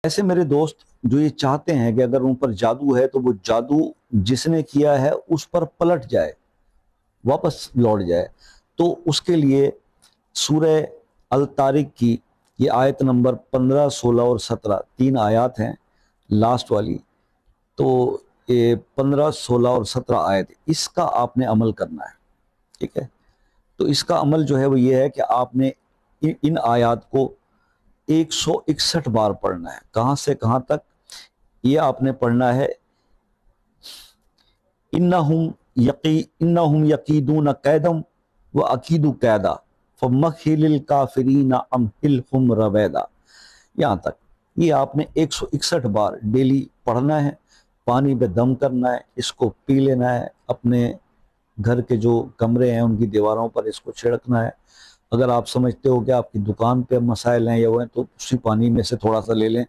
ऐसे मेरे दोस्त जो ये चाहते हैं कि अगर उन पर जादू है तो वो जादू जिसने किया है उस पर पलट जाए, वापस लौट जाए, तो उसके लिए सूरह अल तारिक की ये आयत नंबर 15, 16 और 17 तीन आयत हैं, लास्ट वाली। तो ये 15, 16 और 17 आयत, इसका आपने अमल करना है। ठीक है, तो इसका अमल जो है वो ये है कि आपने इन आयत को 161 बार पढ़ना है। कहां से कहां तक? ये आपने पढ़ना है, इन्नहुम यकीदून कैदम व अकीदु कैदा फमहिलिल काफिरीन अमहिलहुम रवैदा, यहाँ तक। ये आपने 161 बार डेली पढ़ना है, पानी पे दम करना है, इसको पी लेना है, अपने घर के जो कमरे हैं उनकी दीवारों पर इसको छिड़कना है। अगर आप समझते हो कि आपकी दुकान पे मसाइल हैं या वो हैं तो उसी पानी में से थोड़ा सा ले लें